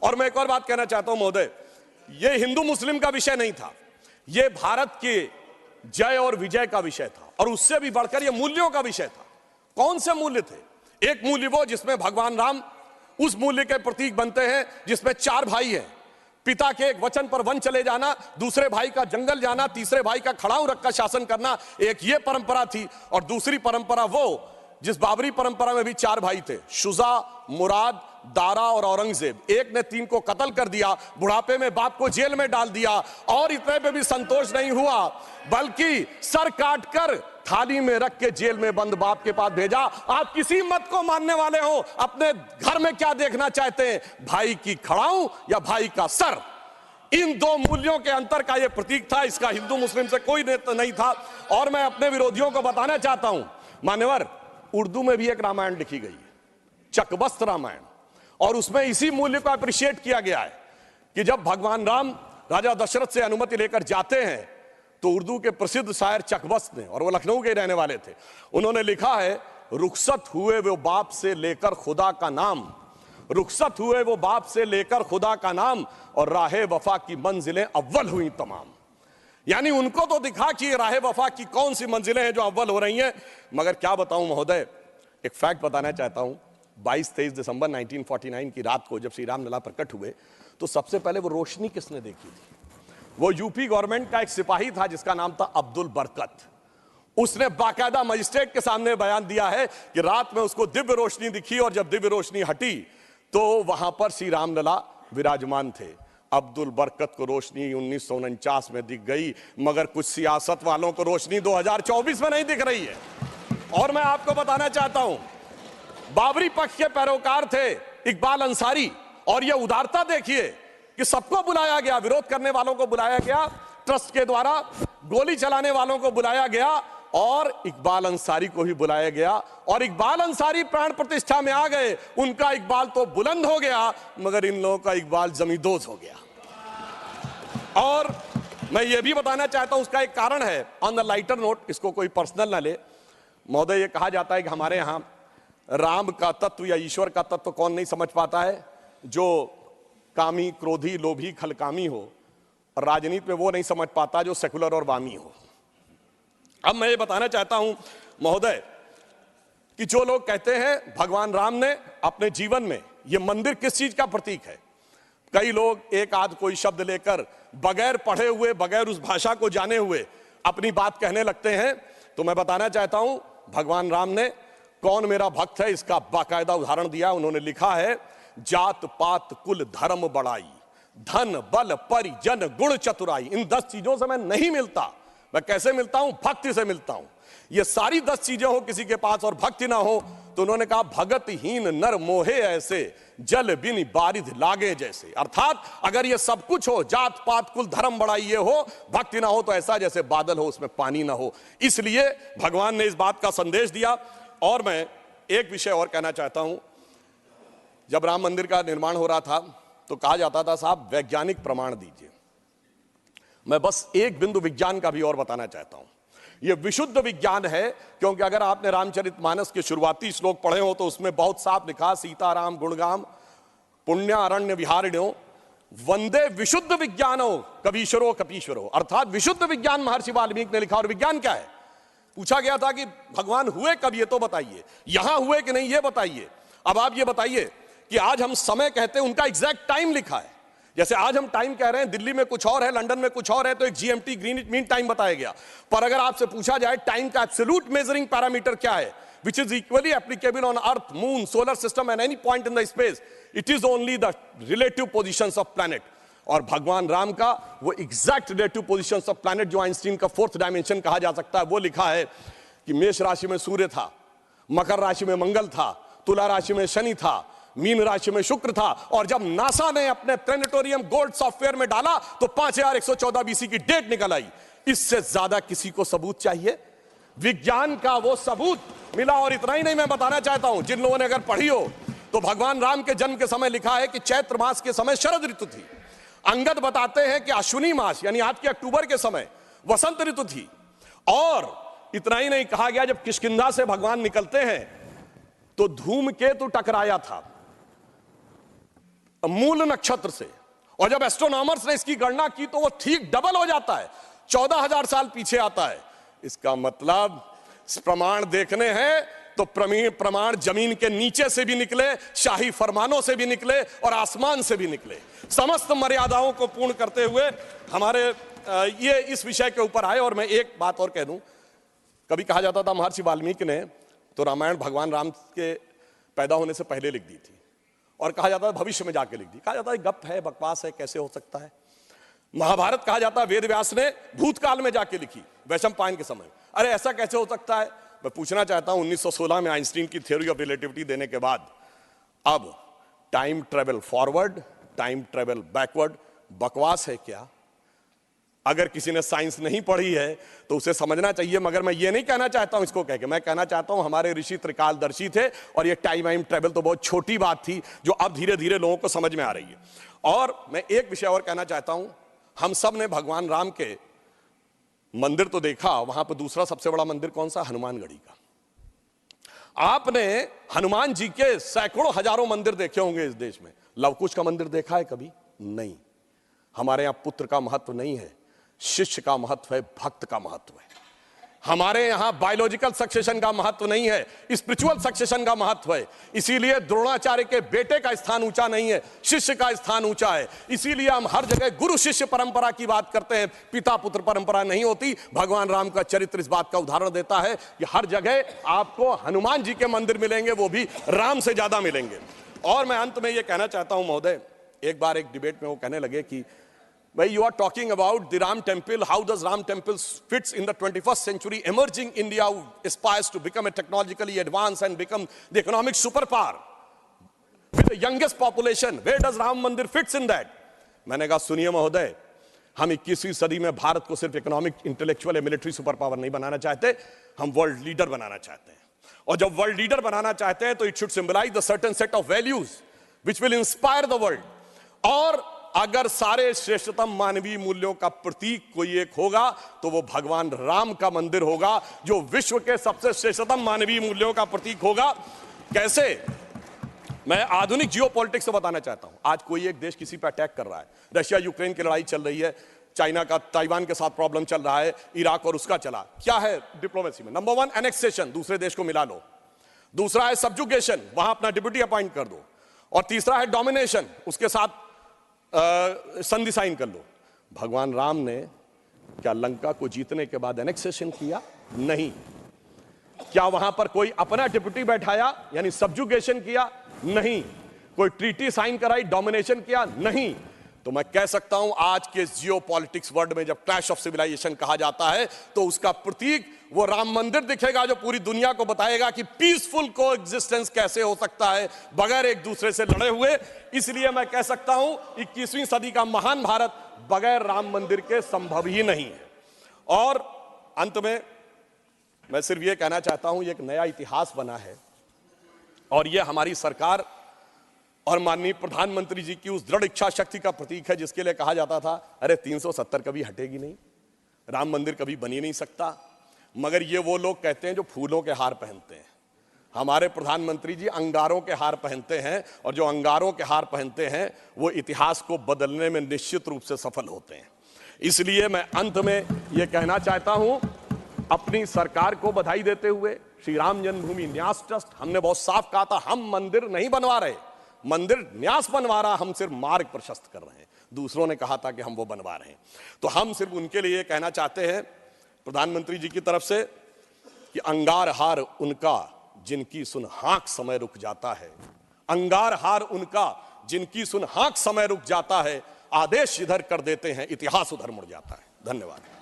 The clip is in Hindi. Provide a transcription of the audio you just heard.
और मैं एक और बात कहना चाहता हूं महोदय, ये हिंदू मुस्लिम का विषय नहीं था, ये भारत के जय और विजय का विषय था, और उससे भी बढ़कर ये मूल्यों का विषय था। कौन से मूल्य थे? एक मूल्य वो जिसमें भगवान राम उस मूल्य के प्रतीक बनते हैं जिसमें 4 भाई हैं, पिता के एक वचन पर वन चले जाना, दूसरे भाई का जंगल जाना, तीसरे भाई का खड़ाऊ रखकर शासन करना, एक ये परंपरा थी। और दूसरी परंपरा वो जिस बाबरी परंपरा में भी 4 भाई थे, शुजा, मुराद, दारा और औरंगजेब। एक ने 3 को कत्ल कर दिया, बुढ़ापे में बाप को जेल में डाल दिया, और इतने पे भी संतोष नहीं हुआ, बल्कि सर काटकर थाली में रख के जेल में बंद बाप के पास भेजा। आप किसी मत को मानने वाले हो, अपने घर में क्या देखना चाहते हैं, भाई की खड़ाऊ या भाई का सर? इन 2 मूल्यों के अंतर का यह प्रतीक था, इसका हिंदू मुस्लिम से कोई नहीं था। और मैं अपने विरोधियों को बताना चाहता हूं, मान्यवर, उर्दू में भी एक रामायण लिखी गई है, चकबस्त रामायण, और उसमें इसी मूल्य को अप्रिशिएट किया गया है कि जब भगवान राम राजा दशरथ से अनुमति लेकर जाते हैं तो उर्दू के प्रसिद्ध शायर चकबस्त ने, और वो लखनऊ के रहने वाले थे, उन्होंने लिखा है, रुखसत हुए वो बाप से लेकर खुदा का नाम, रुखसत हुए वो बाप से लेकर खुदा का नाम, और राहे वफा की मंजिलें अव्वल हुई तमाम। यानी उनको तो दिखा कि राहे वफा की कौन सी मंजिलें हैं जो अव्वल हो रही हैं। मगर क्या बताऊं महोदय, एक फैक्ट बताना चाहता हूं, 22-23 दिसंबर 1949 की रात को जब श्री राम लला प्रकट हुए तो सबसे पहले वो रोशनी किसने देखी थी? वो यूपी गवर्नमेंट का एक सिपाही था जिसका नाम था अब्दुल बरकत। उसने बाकायदा मजिस्ट्रेट के सामने बयान दिया है कि रात में उसको दिव्य रोशनी दिखी, और जब दिव्य रोशनी हटी तो वहां पर श्री राम लला विराजमान थे। अब्दुल बरकत को रोशनी 1949 में दिख गई, मगर कुछ सियासत वालों को रोशनी 2024 में नहीं दिख रही है। और मैं आपको बताना चाहता हूं, बाबरी पक्ष के पैरोकार थे इकबाल अंसारी, और यह उदारता देखिए कि सबको बुलाया गया, विरोध करने वालों को बुलाया गया, ट्रस्ट के द्वारा गोली चलाने वालों को बुलाया गया, और इकबाल अंसारी को ही बुलाया गया, और इकबाल अंसारी प्राण प्रतिष्ठा में आ गए। उनका इकबाल तो बुलंद हो गया, मगर इन लोगों का इकबाल जमींदोज हो गया। और मैं ये भी बताना चाहता हूं, उसका एक कारण है, ऑन द लाइटर नोट, इसको कोई पर्सनल ना ले महोदय। ये कहा जाता है कि हमारे यहां राम का तत्व या ईश्वर का तत्व कौन नहीं समझ पाता है? जो कामी, क्रोधी, लोभी, खलकामी हो, और राजनीति में वो नहीं समझ पाता जो सेकुलर और वामी हो। अब मैं ये बताना चाहता हूं महोदय कि जो लोग कहते हैं भगवान राम ने अपने जीवन में, ये मंदिर किस चीज का प्रतीक है, कई लोग एक आध कोई शब्द लेकर बगैर पढ़े हुए, बगैर उस भाषा को जाने हुए अपनी बात कहने लगते हैं। तो मैं बताना चाहता हूं, भगवान राम ने कौन मेरा भक्त है इसका बाकायदा उदाहरण दिया। उन्होंने लिखा है, जात पात कुल धर्म बड़ाई, धन बल परिजन गुण चतुराई। इन 10 चीजों से मैं नहीं मिलता। मैं कैसे मिलता हूं? भक्ति से मिलता हूं। ये सारी 10 चीजें हो किसी के पास और भक्ति ना हो, तो उन्होंने कहा, भगतहीन नर मोहे ऐसे, जल बिन बारिध लागे जैसे। अर्थात अगर ये सब कुछ हो, जात पात कुल धर्म बड़ाई ये हो, भक्ति ना हो, तो ऐसा जैसे बादल हो उसमें पानी ना हो। इसलिए भगवान ने इस बात का संदेश दिया। और मैं एक विषय और कहना चाहता हूं, जब राम मंदिर का निर्माण हो रहा था तो कहा जाता था, साहब वैज्ञानिक प्रमाण दीजिए। मैं बस एक बिंदु विज्ञान का भी और बताना चाहता हूं। यह विशुद्ध विज्ञान है, क्योंकि अगर आपने रामचरितमानस के शुरुआती श्लोक पढ़े हो तो उसमें बहुत साफ लिखा, सीताराम गुणगाम पुण्यारण्य विहारिण्यो वंदे विशुद्ध विज्ञानो कवीश्वरो कपीश्वरो। अर्थात विशुद्ध विज्ञान महर्षि वाल्मीकि ने लिखा। और विज्ञान क्या है? पूछा गया था कि भगवान हुए कब, ये तो बताइए, यहां हुए कि नहीं ये बताइए। अब आप ये बताइए कि आज हम समय कहते हैं, उनका एग्जैक्ट टाइम लिखा है। जैसे आज हम टाइम कह रहे हैं, दिल्ली में कुछ और है, लंदन में कुछ और है, तो एक जीएमटी ग्रीनिच मीन टाइम बताया गया। पर अगर आपसे पूछा जाए टाइम का एब्सोल्यूट मेजरिंग पैरामीटर क्या है, which is equally applicable on earth, moon, solar system and any point in the space, it is only the relative positions of planet। और भगवान राम का वो exact relative positions of planet, जो आइंस्टीन का 4th डायमेंशन कहा जा सकता है, वो लिखा है कि मेष राशि में सूर्य था, मकर राशि में मंगल था, तुला राशि में शनि था, मीन राशि में शुक्र था। और जब नासा ने अपने प्लेनेटोरियम गोल्ड सॉफ्टवेयर में डाला तो 5114 बीसी की डेट निकल आई। इससे ज्यादा किसी को सबूत चाहिए? विज्ञान का वो सबूत मिला। और इतना ही नहीं, मैं बताना चाहता हूं, जिन लोगों ने अगर पढ़ी हो तो भगवान राम के जन्म के समय लिखा है कि चैत्र मास के समय शरद ऋतु थी। अंगद बताते हैं कि अश्विनी मास यानी आज के अक्टूबर के समय वसंत ऋतु थी। और इतना ही नहीं, कहा गया जब किष्किंधा से भगवान निकलते हैं तो धूमकेतु टकराया था। मूल नक्षत्र से, और जब एस्ट्रोनॉमर्स ने इसकी गणना की तो वो ठीक डबल हो जाता है, 14,000 साल पीछे आता है। इसका मतलब प्रमाण देखने हैं तो प्रमाण जमीन के नीचे से भी निकले, शाही फरमानों से भी निकले और आसमान से भी निकले। समस्त मर्यादाओं को पूर्ण करते हुए हमारे ये इस विषय के ऊपर आए। और मैं एक बात और कह दूं, कभी कहा जाता था महर्षि वाल्मीकि ने तो रामायण भगवान राम के पैदा होने से पहले लिख दी थी, और कहा जाता है भविष्य में जाके लिख दी। कहा जाता है गप है, बकवास है, कैसे हो सकता है। महाभारत कहा जाता है वेद व्यास ने भूतकाल में जाके लिखी, वैशंपायन के समय। अरे ऐसा कैसे हो सकता है? मैं पूछना चाहता हूं 1916 में आइंस्टीन की थ्योरी ऑफ रिलेटिविटी देने के बाद अब time travel forward, time travel backward बकवास है क्या? अगर किसी ने साइंस नहीं पढ़ी है तो उसे समझना चाहिए, मगर मैं ये नहीं कहना चाहता हूं इसको कह के। मैं कहना चाहता हूं हमारे ऋषि त्रिकालदर्शी थे, और ये टाइम ट्रेवल तो बहुत छोटी बात थी जो अब धीरे धीरे लोगों को समझ में आ रही है। और मैं एक विषय और कहना चाहता हूं, हम सब ने भगवान राम के मंदिर तो देखा, वहां पर दूसरा सबसे बड़ा मंदिर कौन सा? हनुमानगढ़ी का। आपने हनुमान जी के सैकड़ों हजारों मंदिर देखे होंगे इस देश में, लवकुश का मंदिर देखा है कभी? नहीं। हमारे यहां पुत्र का महत्व नहीं है, शिष्य का महत्व है, भक्त का महत्व है। हमारे यहां बायोलॉजिकल सक्सेशन का महत्व नहीं है, स्पिरिचुअल सक्सेशन का महत्व है। इसीलिए द्रोणाचार्य के बेटे का स्थान ऊंचा नहीं है, शिष्य का स्थान ऊंचा है। इसीलिए हम हर जगह गुरु शिष्य परंपरा की बात करते हैं, पिता पुत्र परंपरा नहीं होती। भगवान राम का चरित्र इस बात का उदाहरण देता है कि हर जगह आपको हनुमान जी के मंदिर मिलेंगे, वो भी राम से ज्यादा मिलेंगे। और मैं अंत में यह कहना चाहता हूं महोदय, एक बार एक डिबेट में वो कहने लगे कि भाई you are talking about the Ram temple, how does Ram temple fits in the 21st century? Emerging India aspires to become a technologically advanced and become the economic superpower with the youngest population. Where does Ram Mandir fits in that? मैंने कहा सुनिए महोदय, हम 21वीं सदी में भारत को सिर्फ इकोनॉमिक, इंटेलेक्चुअल या मिलिट्री सुपर पावर नहीं बनाना चाहते, हम वर्ल्ड लीडर बनाना चाहते हैं। और जब वर्ल्ड लीडर बनाना चाहते हैं तो it should symbolise the certain set of values which will inspire the world. और अगर सारे श्रेष्ठतम मानवीय मूल्यों का प्रतीक कोई एक होगा तो वो भगवान राम का मंदिर होगा, जो विश्व के सबसे श्रेष्ठतम मानवीय मूल्यों का प्रतीक होगा। कैसे? मैं आधुनिक जियोपॉलिटिक्स से बताना चाहता हूं। आज कोई एक देश किसी पर अटैक कर रहा है, रशिया यूक्रेन की लड़ाई चल रही है, चाइना का ताइवान के साथ प्रॉब्लम चल रहा है, इराक और उसका चला। क्या है डिप्लोमेसी में? नंबर 1 एनेक्सेशन, दूसरे देश को मिला लो। दूसरा है सब्जुगेशन, वहां अपना डिप्यूटी अपॉइंट कर दो। और तीसरा है डोमिनेशन, उसके साथ संधि साइन कर लो। भगवान राम ने क्या लंका को जीतने के बाद एनेक्सेशन किया? नहीं। क्या वहां पर कोई अपना डिप्यूटी बैठाया यानी सब्जुगेशन किया? नहीं। कोई ट्रीटी साइन कराई, डोमिनेशन किया? नहीं। तो मैं कह सकता हूं आज के जियोपॉलिटिक्स वर्ल्ड में जब क्लैश ऑफ सिविलाइजेशन कहा जाता है तो उसका प्रतीक वो राम मंदिर दिखेगा, जो पूरी दुनिया को बताएगा कि पीसफुल कोएग्जिस्टेंस कैसे हो सकता है बगैर एक दूसरे से लड़े हुए। इसलिए मैं कह सकता हूं 21वीं सदी का महान भारत बगैर राम मंदिर के संभव ही नहीं है। और अंत में मैं सिर्फ ये कहना चाहता हूं, ये एक नया इतिहास बना है और ये हमारी सरकार और माननीय प्रधानमंत्री जी की उस दृढ़ इच्छा शक्ति का प्रतीक है जिसके लिए कहा जाता था अरे 370 कभी हटेगी नहीं, राम मंदिर कभी बन ही नहीं सकता। मगर ये वो लोग कहते हैं जो फूलों के हार पहनते हैं। हमारे प्रधानमंत्री जी अंगारों के हार पहनते हैं, और जो अंगारों के हार पहनते हैं वो इतिहास को बदलने में निश्चित रूप से सफल होते हैं। इसलिए मैं अंत में ये कहना चाहता हूं, अपनी सरकार को बधाई देते हुए, श्री राम जन्मभूमि न्यास ट्रस्ट, हमने बहुत साफ कहा था हम मंदिर नहीं बनवा रहे, मंदिर न्यास बनवा रहा, हम सिर्फ मार्ग प्रशस्त कर रहे हैं। दूसरों ने कहा था कि हम वो बनवा रहे हैं। तो हम सिर्फ उनके लिए कहना चाहते हैं प्रधानमंत्री जी की तरफ से कि अंगार हार उनका जिनकी सुन हाँक समय रुक जाता है, अंगार हार उनका जिनकी सुन हाँक समय रुक जाता है, आदेश इधर कर देते हैं इतिहास उधर मुड़ जाता है। धन्यवाद।